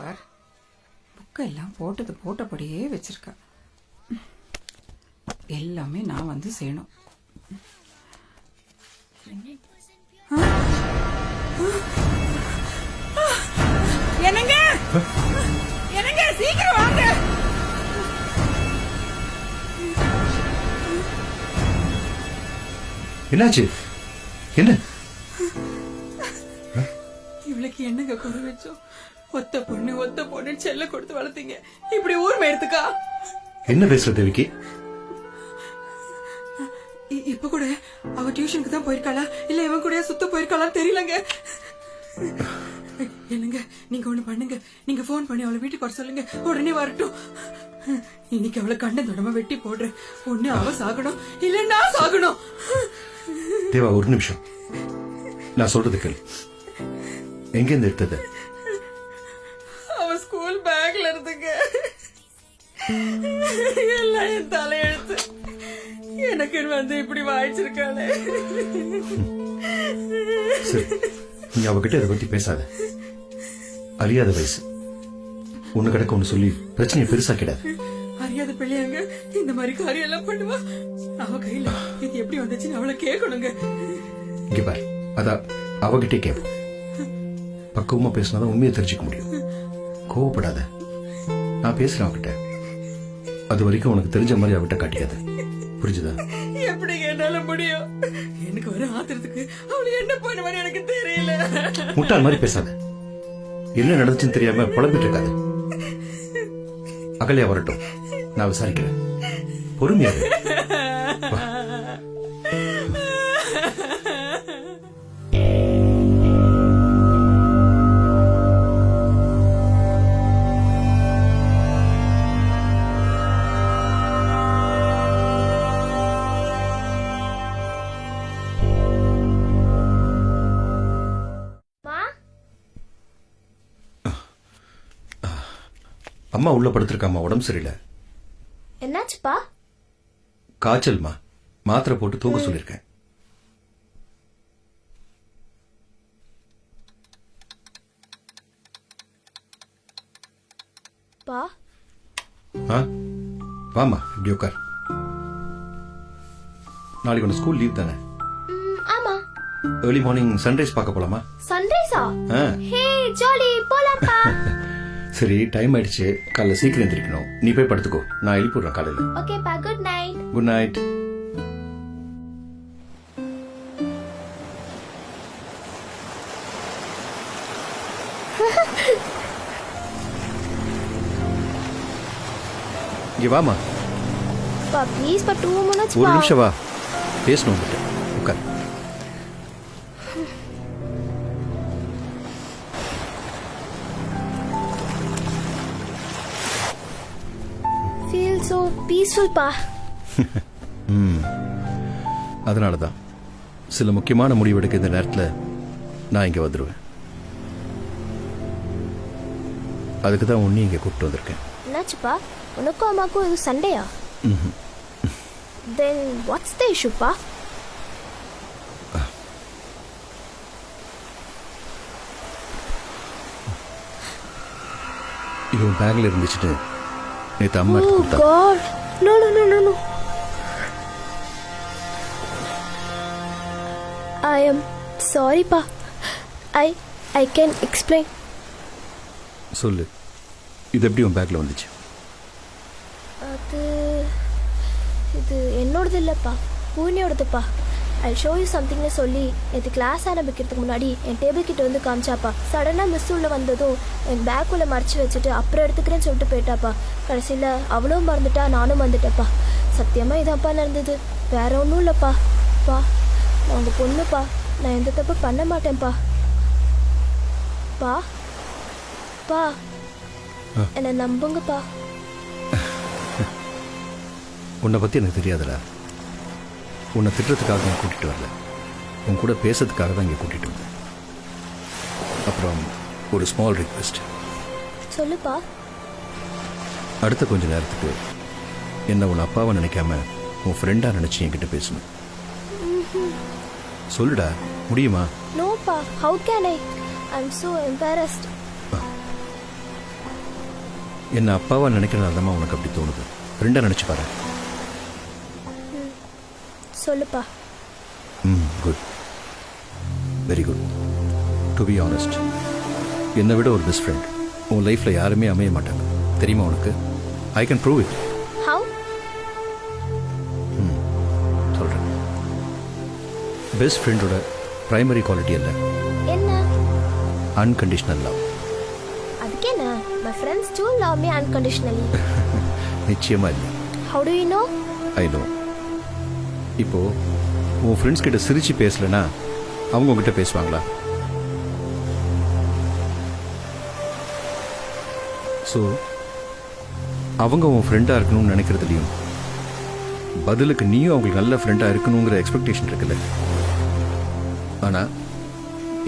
பார், புக்கெல்லாம் போட்டது போட்டபடியே வச்சிருக்கா. எல்லாமே நான் வந்து செய்யணும். என்னங்க என்னங்க சீக்கிரம் வாங்க. என்னாச்சு? என்ன இவளுக்கு என்னங்க குறை வச்சோம்? ஒத்த பொண்ணு செல்ல கொடுத்து வளர்த்தீங்க, இப்படி ஊர் மேயறதுக்கா? என்ன பேசுற தேவிக்கு? இப்ப கூட அவ டியூஷனுக்கு தான் போயிருக்காளா இல்ல இவன் கூட சுத்த போயிருக்காளான்னு தெரியலங்க. என்னங்க நீங்க ஒண்ணு பண்ணுங்க, நீங்க போன் பண்ணி அவளை வீட்டுக்கு வர சொல்லுங்க, உடனே வரட்டும். இன்னைக்கு அவளை கண்ண தொடமா வெட்டி போடுறேன். ஒண்ணு அவ சாகணும் இல்ல நான் சாகணும். தேவா ஒரு நிமிஷம், நான் சொல்றது கேளு. எங்க இருந்து எடுத்தது? அவ ஸ்கூல் பேக்ல இருந்துங்க. எல்லாம் என் தலையெழுத்து. எனக்கு வந்து இப்படி வாய்ச்சிருக்காளே. சரி, நீ அவகிட்ட இதை பத்தி பேசாத. அறியாத வயசு, ஒண்ணு கிடக்க ஒண்ணு சொல்லி பிரச்சனையை பெருசாக்கிடாது. அறியாத பிள்ளையாங்க இந்த மாதிரி காரியம் எல்லாம் பண்ணுவா. அவ கையில இது எப்படி வந்துச்சுன்னு அவளை கேட்கணுங்க. இங்க பாரு, அதான் அவகிட்டே கேட்போம். பக்குவமா பேசினாதான் உண்மையை தெரிஞ்சுக்க முடியும். கோவப்படாத, நான் பேசுறேன் அவகிட்ட. அது வரைக்கும் உனக்கு தெரிஞ்ச மாதிரி அவகிட்ட காட்டிக்காத, புரிஞ்சுதா? எப்படி என்னால முடியும்? எனக்கு வர ஆத்திரத்துக்கு அவளை என்ன பண்ணுவான்னு எனக்கு தெரியல. முட்டாள் மாதிரி பேசாத, என்ன நடந்துச்சுன்னு தெரியாம புலம்பிட்டு இருக்காது. அகலையா வரட்டும், நான் விசாரிக்கிறேன். பொறுமையா இரு. வா. அம்மா உள்ள படுத்திருக்காமா, உடம்பு சரியில்லை. என்னாச்சுப்பா? காய்ச்சல்மா, மாத்திரை போட்டு தூங்க சொல்லிருக்கேன். பா வாமா, இப்படி உட்கார். நாளைக்கு ஒன்று ஸ்கூல் லீவ் தானே? ஆமா. ஏர்லி மார்னிங் சன்ரைஸ் பார்க்க போலாமா? சன்ரைஸா? ஹே ஜாலி, போலாம்ப்பா. சரி, டைம் ஆயிடுச்சு, காலைல சீக்கிரம் எந்திரிக்கணும். நீ போய் படுத்துக்கோ, நான் எழுப்பிடுறேன் காலையில. ஓகேப்பா, குட் நைட். Good night. இங்க வாமா. பா ப்ளீஸ் பா, 2 minutes ஒரு பா. நிமிஷம் வா, பேசணும் உங்ககிட்ட. உட்கார். Feel so peaceful பா. அதனாலதான் சில முக்கியமான முடிவு எடுக்க இந்த நேரத்துல நான் இங்க வந்துருவேன். அதுக்கு தான் உன்னை இங்க கூப்பிட்டு வந்திருக்கேன். என்னாச்சுப்பா? உனக்கும் அம்மாக்கும் இது சண்டையா? Then what's the issue பா? இவன் பேக்ல இருந்துச்சுட்டு நேத்து அம்மா எடுத்து Oh கொடுத்தா. God. No no no no no. I am sorry பா. I can explain. சொல்லு, இது எப்படி உன் பேக்ல வந்துச்சு? இது என்னோடது இல்லைப்பா, பூனியோடதுப்பா. ஐ ஷோ யூ சம்திங்னு சொல்லி நேற்று கிளாஸ் ஆரம்பிக்கிறதுக்கு முன்னாடி என் டேபிள் கிட்ட வந்து காமிச்சாப்பா. சடனாக மிஸ் உள்ள வந்ததும் என் பேக்குள்ளே மறைச்சி வச்சுட்டு அப்புறம் எடுத்துக்கிறேன்னு சொல்லிட்டு போயிட்டாப்பா. கடைசியில் அவளும் மறந்துட்டா, நானும் வந்துட்டேப்பா. சத்தியமாக இதான்ப்பா நடந்தது, வேற ஒன்றும் இல்லைப்பா. பா, நான் உங்கள் பொண்ணுப்பா, நான் எந்த தப்பு பண்ண மாட்டேன்ப்பா. பா பா, என்னை நம்புங்கப்பா. உன்னை பத்தி எனக்கு தெரியாதுடா. உன்னை திட்டுறதுக்காக நான் கூட்டிட்டு வரல, உன் கூட பேசுறதுக்காக தான் இங்கே கூட்டிட்டு வந்தேன். அப்புறம் ஒரு ஸ்மால் ரிக்வெஸ்ட். சொல்லுப்பா. அடுத்த கொஞ்ச நேரத்துக்கு என்ன உன் அப்பாவை நினைக்காம உன் ஃப்ரெண்டா நினைச்சு என்கிட்ட பேசணும். சொல்லுடா, முடியுமா? நோப்பா, how can I? I am so embarrassed. என்ன அப்பாவா நினைக்கிறதாதான் உனக்கு அப்படி தோணுது. ஃப்ரெண்டா நினைச்சு பாரு. சொல்லுப்பா. Good, very good. To be honest, என்னை விட ஒரு பெஸ்ட் ஃப்ரெண்ட் உன் லைஃப்ல யாருமே அமைய மாட்டாங்க, தெரியுமா உனக்கு? I can prove it. How? சொல்றேன். பெஸ்ட் ஃப்ரெண்டோட பிரைமரி குவாலிட்டி என்ன? என்ன? Unconditional love. அதுக்கு என்ன? my friends do love me unconditionally. நிச்சயமா இல்லை. how do you know? I know. இப்போ உன் ஃப்ரெண்ட்ஸ் கிட்ட சிரிச்சு பேசலனா அவங்க உங்ககிட்ட பேசுவாங்களா? ஸோ அவங்க உன் ஃப்ரெண்டாக இருக்கணும்னு நினைக்கிறதுலையும் பதிலுக்கு நீயும் அவங்களுக்கு நல்ல ஃப்ரெண்டாக இருக்கணுங்கிற எக்ஸ்பெக்டேஷன் இருக்குல்ல. ஆனால்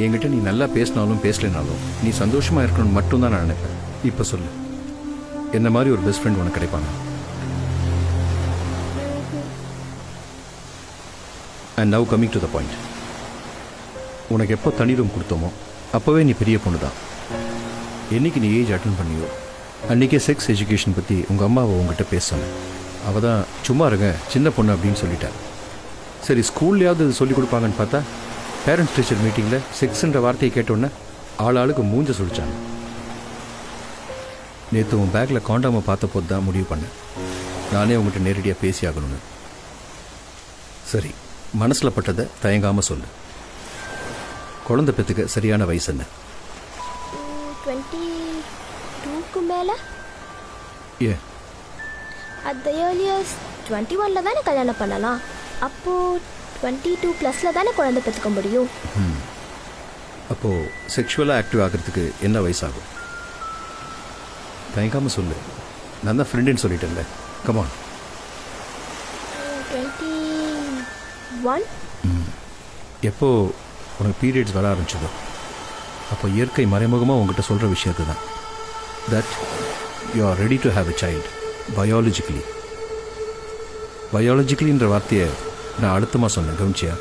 என்கிட்ட நீ நல்லா பேசினாலும் பேசலைனாலும் நீ சந்தோஷமாக இருக்கணும்னு மட்டும்தான் நான் நினைப்பேன். இப்போ சொல்லு, என்ன மாதிரி ஒரு பெஸ்ட் ஃப்ரெண்ட் உனக்கு கிடைப்பாங்க? And now coming to the point. உனக்கு எப்போ தனி ரூம் கொடுத்தோமோ அப்போவே நீ பெரிய பொண்ணு தான். என்னைக்கு நீ ஏஜ் அட்டன் பண்ணியோ அன்றைக்கே செக்ஸ் எஜுகேஷன் பற்றி உங்கள் அம்மாவை உங்ககிட்ட பேசணும். அவள் தான் சும்மா இருங்க சின்ன பொண்ணு அப்படின்னு சொல்லிட்டாள். சரி, ஸ்கூல்லையாவது இது சொல்லிக் கொடுப்பாங்கன்னு பார்த்தா பேரண்ட்ஸ் டீச்சர் மீட்டிங்கில் செக்ஸ்ன்ற வார்த்தையை கேட்டோன்னே ஆளுக்கு மூஞ்ச சொல்லிச்சாங்க. நேற்று உன் பேக்கில் காண்டாமை பார்த்த போது தான் முடிவு பண்ணேன் நானே உங்கள்கிட்ட நேரடியாக பேசி ஆகணும்னு. சரி, மனசில் பட்டதை தயங்காமல் சொல்லு. குழந்தை பெற்றுக்க சரியான வயசு என்ன? 22க்கு மேலே. ஏ, அட் த இயர்லியஸ்ட் 21ல் தானே கல்யாணம் பண்ணலாம். அப்போது 22+ தானே குழந்தை பெற்றுக்க முடியும். அப்போது செக்ஷுவலாக ஆக்டிவ் ஆகிறதுக்கு என்ன வயசாகும்? தயங்காமல் சொல்லு. நான் தான் ஃப்ரெண்டுன்னு சொல்லிட்டேன்ல. கமான். 21. எப்போ உனக்கு பீரியட்ஸ் வர ஆரம்பிச்சதோ அப்போ இயற்கை மறைமுகமாக உங்ககிட்ட சொல்கிற விஷயத்து தான் that you are ready to have a child biologically. பயாலஜிக்கலின்ற வார்த்தையை நான் அழுத்தமாக சொன்னேன், கவனிச்சியா?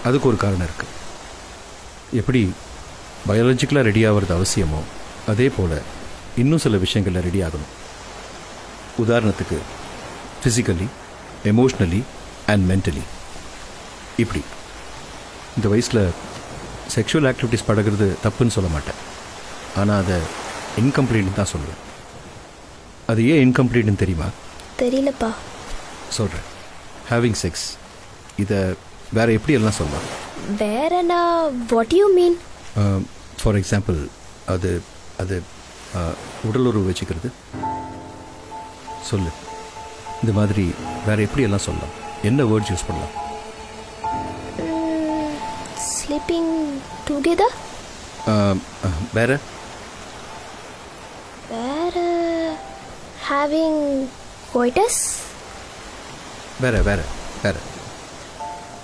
அதுக்கு ஒரு காரணம் இருக்குது. எப்படி பயாலஜிக்கலாக ரெடி ஆகிறது அவசியமோ அதே போல் இன்னும் சில விஷயங்களில் ரெடி ஆகணும். உதாரணத்துக்கு ஃபிசிக்கலி, எமோஷ்னலி அண்ட் மென்டலி. இப்படி இந்த வயசில் செக்ஷுவல் ஆக்டிவிட்டிஸ் பழகிறது தப்புன்னு சொல்ல மாட்டேன், ஆனால் அதை இன்கம்ப்ளீட்னு தான் சொல்லுவேன். அது ஏன் இன்கம்ப்ளீட்னு தெரியுமா? தெரியலப்பா. சொல்கிறேன். ஹேவிங் செக்ஸ் இதை வேற எப்படி எல்லாம் சொல்லலாம்? வேறனா? What you mean? For example, அது அது உடலுறவு வச்சுக்கிறது. சொல்லு, இந்த மாதிரி வேற எப்படி எல்லாம் சொல்லலாம்? என்ன வேர்ட்ஸ் யூஸ் பண்ணலாம்? Sleeping together. வேற வேற ஹேவிங் கோய்டஸ். வேற வேற வேற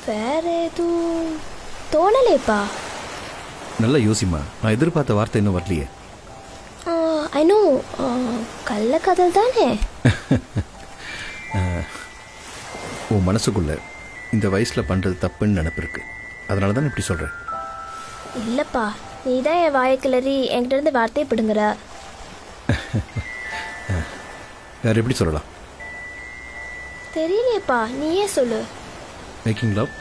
வேற எதுவும் தோணலேப்பா. நல்லா யோசிமா. நான் எதிர்பார்த்த வார்த்தை இன்னும் வரலையே. ஐ நோ, கள்ளக்காதல் தானே. உன் மனசுக்குள்ள இந்த வயசில் பண்ணுறது தப்புன்னு நினப்பிருக்கு, அதனால தான் இப்படி சொல்கிறேன். இல்லைப்பா, நீ தான் என் வாயை கிளறி என்கிட்ட இருந்து வார்த்தையை பிடுங்குற. வேறு எப்படி சொல்லலாம்? தெரியலையேப்பா, நீயே சொல்லு. Making love.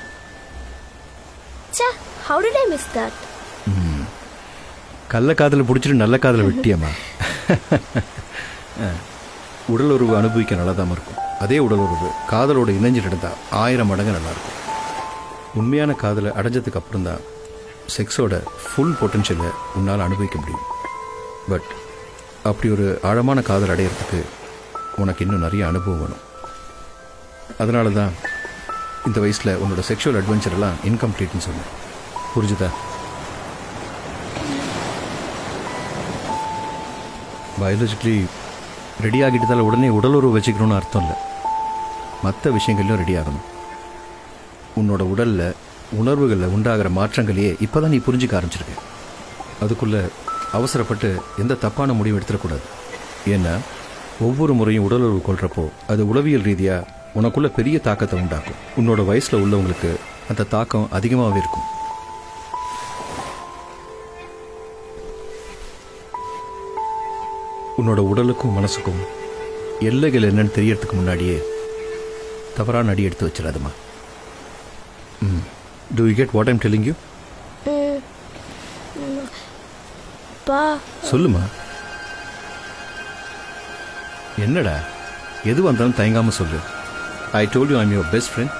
Say, how did I miss that? கள்ள காதலை பிடிச்சிட்டு நல்ல காதலை விட்டியம்மா. உடல் உறவு அனுபவிக்க நல்லா தான் இருக்கும். அதே உடல் உறவு காதலோட இணைஞ்சிட்டு இருந்தால் 1000 மடங்கு நல்லாயிருக்கும். உண்மையான காதலை அடைஞ்சதுக்கு அப்புறம் தான் செக்ஸோட ஃபுல் பொட்டென்ஷியலை உன்னால் அனுபவிக்க முடியும். பட் அப்படி ஒரு ஆழமான காதல் அடையிறதுக்கு உனக்கு இன்னும் நிறைய அனுபவம் வேணும். அதனால தான் இந்த வயசில் உன்னோட செக்ஷுவல் அட்வென்ச்சர் எல்லாம் இன்கம்ப்ளீட்னு சொன்னேன். புரிஞ்சுதா? பயாலஜிக்கலி ரெடி ஆகிட்டதால் உடனே உடலுறவு வச்சுக்கணும்னு அர்த்தம் இல்லை. மற்ற விஷயங்கள்லையும் ரெடி ஆகணும். உன்னோட உடலில் உணர்வுகளில் உண்டாகிற மாற்றங்களையே இப்போ தான் நீ புரிஞ்சிக்க ஆரம்பிச்சிருக்க. அதுக்குள்ளே அவசரப்பட்டு எந்த தப்பான முடிவு எடுத்துடக்கூடாது. ஏன்னா ஒவ்வொரு முறையும் உடலுறவு கொள்கிறப்போ அது உளவியல் ரீதியாக உனக்குள்ள பெரிய தாக்கத்தை உண்டாக்கும். உன்னோட வயசில் உள்ளவங்களுக்கு அந்த தாக்கம் அதிகமாகவே இருக்கும். உன்னோட உடலுக்கும் மனசுக்கும் எல்லைகள் என்னன்னு தெரியறதுக்கு முன்னாடியே தவறான அடி எடுத்து வச்சிடாதுமா. Do you get what I'm telling you? பா சொல்லுமா. என்னடா எது வந்தாலும் தயங்காம சொல்லு. I told you I'm your best friend.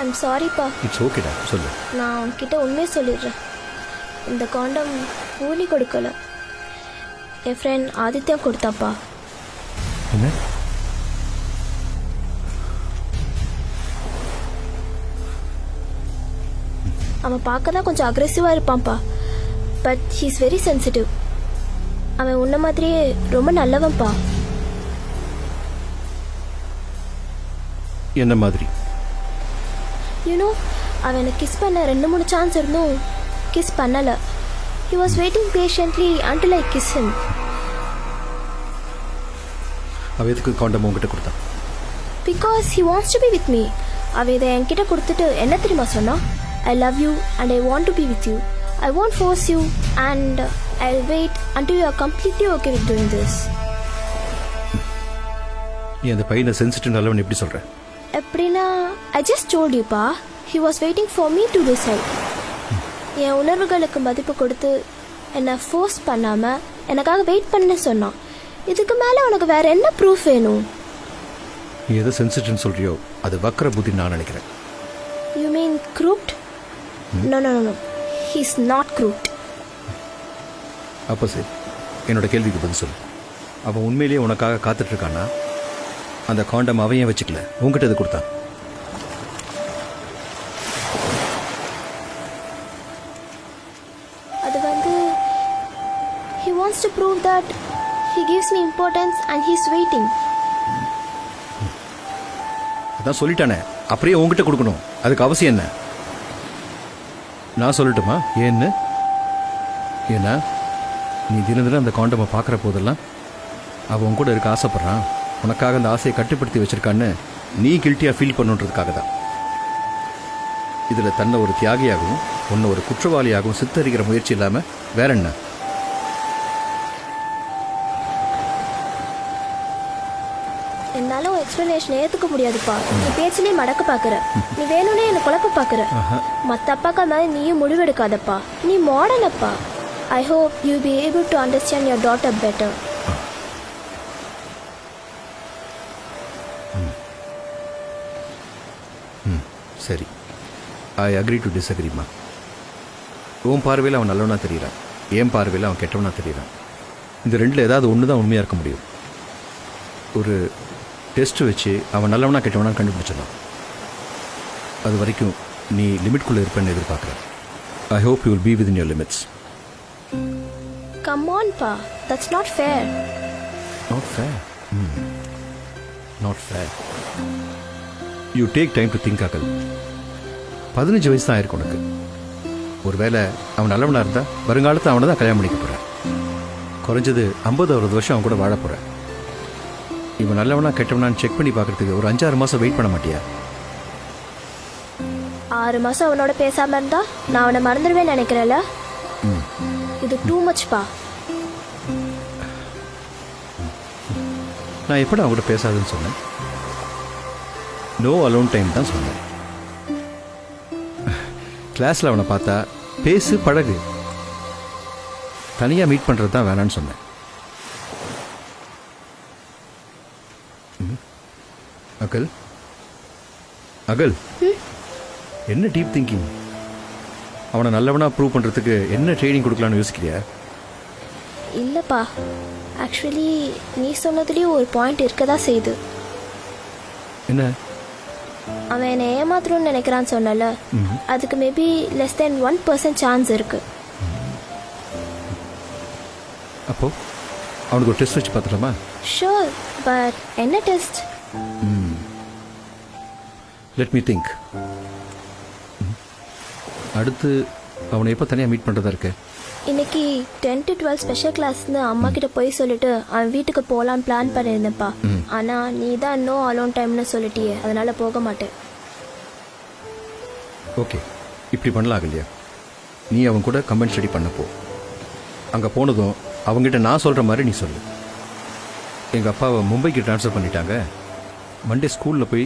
I'm சாரிப்பா. It's okayடா, சொல்லு. நான் உன்கிட்ட உண்மையை சொல்லிடுறேன். இந்த காண்டம் பூனி கொடுக்கல, என் ஃப்ரெண்ட் ஆதித்யா கொடுத்தாப்பா. என்ன? அவன் பார்க்க தான் கொஞ்சம் அக்ரெசிவாக இருப்பான்ப்பா, பட் ஹீஸ் வெரி சென்சிட்டிவ். அவன் உன்ன மாதிரியே ரொம்ப நல்லவன்ப்பா. என்ன மாதிரி? யூனோ, அவன் எனக்கு கிஸ் பண்ண 2-3 சான்ஸ் இருந்தும் கிஸ் பண்ணலை. He was waiting patiently until I kiss him. அவ எதுக்கு காண்டம் உங்ககிட்ட கொடுத்தான்? Because he wants to be with me. அவள் இதை என்கிட்ட கொடுத்துட்டு என்ன தெரியுமா சொன்னா? I love you and I want to be with you. I want force you and I wait until you are completely okay with doing this. நீ அந்த பையனை சென்சிட்டிவ் நல்லவன் எப்படி சொல்ற? எப்படின்னா, ஐ ஜஸ்ட் டோல்ட் யூப்பா, he was waiting for me to decide. என் உணர்வுகளுக்கு மதிப்பு கொடுத்து என்னை ஃபோர்ஸ் பண்ணாமல் எனக்காக வெயிட் பண்ண சொன்னான். இதுக்கு மேலே உனக்கு வேற என்ன ப்ரூஃப் வேணும்? நீ எதை சென்சிட்டிவ்னு சொல்றியோ அது வக்கர புத்தின்னு நான் நினைக்கிறேன். You mean crooked? No no no, he is not crooked. அப்போ சரி, என்னோட கேள்விக்கு பதில் சொல்லு. அவன் உண்மையிலேயே உனக்காக காத்துட்டு இருக்கானா? அந்த காண்டம் அவன் ஏன் வச்சுக்கல, உங்ககிட்ட இது கொடுத்தான்? அது வந்து he wants to prove that he gives me importance and he's waiting. அதான் சொல்லிட்டானே, அப்படியே உங்ககிட்ட கொடுக்கணும். அதுக்கு அவசியம் என்ன? நான் சொல்லட்டுமா ஏன்னு? ஏன்னா நீ தினம் தினம் அந்த காண்டமை பார்க்குற போதெல்லாம் அவன் உன் கூட இருக்க ஆசைப்படுறான். உனக்காக அந்த ஆசையை கட்டுப்படுத்தி வச்சிருக்கான்னு நீ கில்ட்டியாக ஃபீல் பண்ணுன்றதுக்காக தான். இதில் தன்னை ஒரு தியாகியாகவும் உன்னை ஒரு குற்றவாளியாகவும் சித்தரிக்கிற முயற்சி இல்லாமல் வேற என்ன? என்னால உன் எக்ஸ்பிளனேஷன் ஏத்துக்க முடியாதுப்பா. நீ பேச்சிலே மடக்க பாக்குற, நீ வேணும்னே என்ன குழப்ப பாக்குற. மத்த அப்பாக்கள் மாதிரி நீயும் முடிவெடுக்காதப்பா. நீ மாடர்ன் அப்பா. ஐ hope you be able to understand your daughter better. சரி, ஐ அக்ரி டு டிஸ்அக்ரிமா. உன் பார்வையில் அவன் நல்லவனா தெரியறான், என் பார்வையில் அவன் கெட்டவனா தெரியறான். இந்த ரெண்டில் ஏதாவது ஒன்று தான் உண்மையாக இருக்க முடியும். ஒரு டெஸ்ட் வச்சு அவன் நல்லவனா கெட்டவனா கண்டுபிடிச்சிடலாம். அது வரைக்கும் நீ லிமிட்குள்ளே இருப்பேன்னு எதிர்பார்க்குறேன். I hope you will be within your limits. Come on பா, that's not fair. Not fair? Not fair. You take time to think again. 15 வயசு தான் ஆயிருக்கு உனக்கு. ஒருவேளை அவன் நல்லவனாக இருந்தால் வருங்காலத்தில் அவனை தான் கல்யாணம் பண்ணிக்க போகிறேன். குறைஞ்சது 50-60 வருஷம் அவன் கூட வாழ போகிறேன். இவன் நல்லவனா கெட்டவனான்னு செக் பண்ணி பார்க்கறதுக்கு ஒரு 5-6 மாதம் வெயிட் பண்ண மாட்டியா? 6 மாசம் அவனோட பேசாம இருந்தா நான் அவனை மறந்துடுவேன்னு நினைக்கிறேன்ல. இது டூ மச் பா. நான் எப்படி அவன் கூட பேசாதுன்னு சொன்னேன்? நோ அலோன் டைம் தான் சொன்னேன். கிளாஸில் அவனை பார்த்தா பேசு பழகு, தனியாக மீட் பண்ணுறது தான் வேணான்னு சொன்னேன். அகல், அகல், என்ன டீப் திங்கிங்? அவனை நல்லவனா ப்ரூவ் பண்ணுறதுக்கு என்ன ட்ரைனிங் கொடுக்கலான்னு யோசிக்கிறியா? இல்லப்பா, ஆக்சுவலி நீ சொன்னதுலேயும் ஒரு பாயிண்ட் இருக்க தான் செய்யுது. என்ன? அவன் என்னை ஏமாத்தணும்னு நினைக்கிறான்னு சொன்னல, அதுக்கு மேபி லெஸ் தென் 1% சான்ஸ் இருக்கு. அப்போ அவனுக்கு ஒரு டெஸ்ட் வச்சு பார்த்துலாமா? ஷூர், பட் என்ன டெஸ்ட்? Let me think. அடுத்து அவனை எப்போ தனியாக மீட் பண்ணுறதா இருக்கு? இன்னைக்கு 10 to 12 ஸ்பெஷல் கிளாஸ்னு அம்மா கிட்ட போய் சொல்லிட்டு அவன் வீட்டுக்கு போகலான்னு பிளான் பண்ணியிருந்தேன்ப்பா. ஆனால் நீ தான் நோ அலோன் டைம்னு சொல்லிட்டியே, அதனால போக மாட்டேன். ஓகே, இப்படி பண்ணலாம் இல்லையா? நீ அவன் கூட கம்பைன் ஸ்டடி பண்ணப்போ அங்கே போனதும் அவங்ககிட்ட நான் சொல்கிற மாதிரி நீ சொல்லு. எங்கள் அப்பாவை மும்பைக்கு ட்ரான்ஸ்ஃபர் பண்ணிட்டாங்க. மண்டே ஸ்கூலில் போய்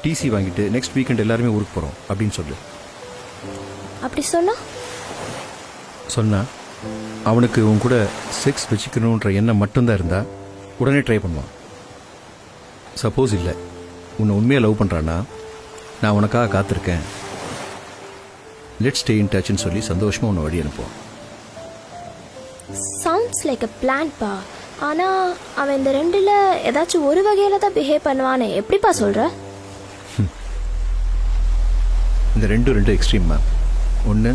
டிசி வாங்கிட்டு நெக்ஸ்ட் வீக்கெண்ட் எல்லாருமே ஊருக்கு போகிறோம் அப்படின்னு சொல்லு. அப்படி சொன்னா சொன்னா அவனுக்கு உன் கூட செக்ஸ் வச்சுக்கணுன்ற எண்ணம் மட்டும்தான் இருந்தா உடனே ட்ரை பண்ணுவான். சப்போஸ் இல்லை, உன்னை உண்மையாக லவ் பண்ணுறான்னா நான் உனக்காக காத்திருக்கேன், லெட் ஸ்டே இன் டச்னு சொல்லி சந்தோஷமாக உன்னை வழி அனுப்புவான். சவுண்ட்ஸ் லைக் அ பிளான் பா. ஆனா அவன் இந்த ரெண்டுல ஏதாச்சும் ஒரு வகையில தான் பிஹேவ் பண்ணுவான்னு எப்படிப்பா சொல்ற? இந்த ரெண்டு எக்ஸ்ட்ரீம் மேம். ஒன்று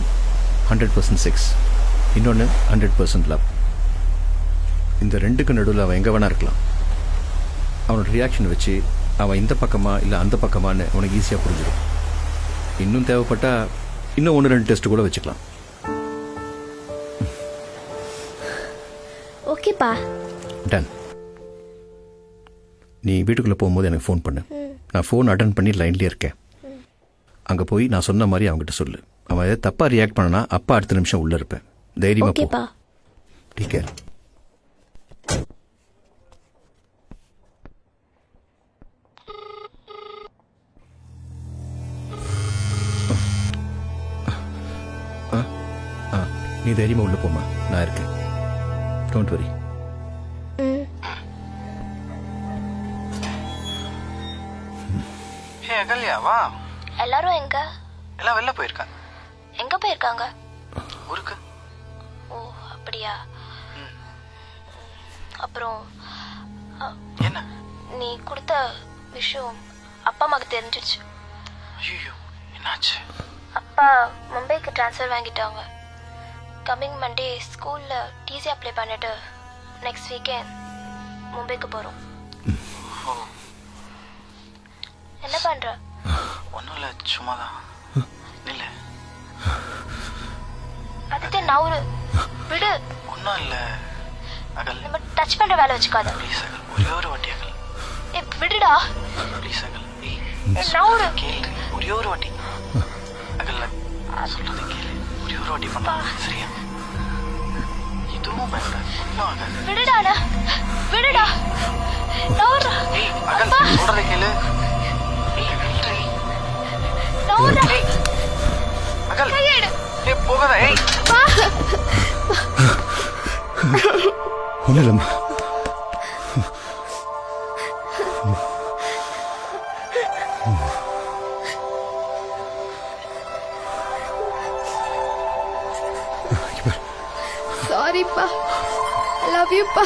100% செக்ஸ், இன்னொன்று 100% லவ். இந்த ரெண்டுக்கு நடுவில் அவன் எங்கே வேணா இருக்கலாம். அவனோட ரியாக்ஷன் வச்சு அவன் இந்த பக்கமா இல்லை அந்த பக்கமான்னு உனக்கு ஈஸியாக புரிஞ்சிடும். இன்னும் தேவைப்பட்டா இன்னும் 1-2 டெஸ்ட் கூட வச்சுக்கலாம். ஓகேப்பா. டன். நீ வீட்டுக்குள்ளே போகும்போது எனக்கு ஃபோன் பண்ணு. நான் ஃபோன் அட்டன் பண்ணி லைன்லேயே இருக்கேன். அங்கே போய் நான் சொன்ன மாதிரி அவங்ககிட்ட சொல்லு. அவன் எதாவது தப்பாக ரியாக்ட் பண்ணனா அப்பா அடுத்த நிமிஷம் உள்ளே இருப்பேன். தைரியமாக போ. ஓகேப்பா. Take care. நீ தைரியமாக உள்ளே போமா, நான் இருக்கேன். Don't worry. ஹே அகல்யா, வா. எல்லாரும் எங்க? எல்லாம் வெளில போயிருக்காங்க. எங்க போயிருக்காங்க? ஊருக்கு. ஓ அப்படியா. அப்புறம் என்ன? நீ கொடுத்த விஷயம் அப்பா அம்மாக்கு தெரிஞ்சிடுச்சு. ஐயோ, என்னாச்சு? அப்பா மும்பைக்கு ட்ரான்ஸ்ஃபர் வாங்கிட்டாங்க. கம்மிங் மண்டே ஸ்கூலில் டிசி அப்ளை பண்ணிட்டு நெக்ஸ்ட் வீக்கெண்ட் மும்பைக்கு போகிறோம். என்ன பண்ணுற? ஒன்றும் இல்லை, சும்மா தான். இல்லை அதுக்கு நான் ஒரு விடு. ஒன்றும் இல்லை அகல். நம்ம டச் பண்ணுற வேலை வச்சுக்காத. ப்ளீஸ் அகல், ஒரே ஒரு வாட்டி அகல். ஏ விடுடா. ப்ளீஸ் அகல். நான் ஒரு கேளு, ஒரே ஒரு வாட்டி அகல். சொல்றது கேளு, ஒரே ஒரு வாட்டி பண்ணா சரியா? இதுவும் வேண்டாம், ஒன்றும் அகல். விடுடா. விடுடா. நான் ஒரு அகல், சொல்றதை கேளு. நான் ஒரு அகல், கையெடு. போகாத. ஒன்றும் இல்லைம்மா. சாரிப்பா. I love யூப்பா.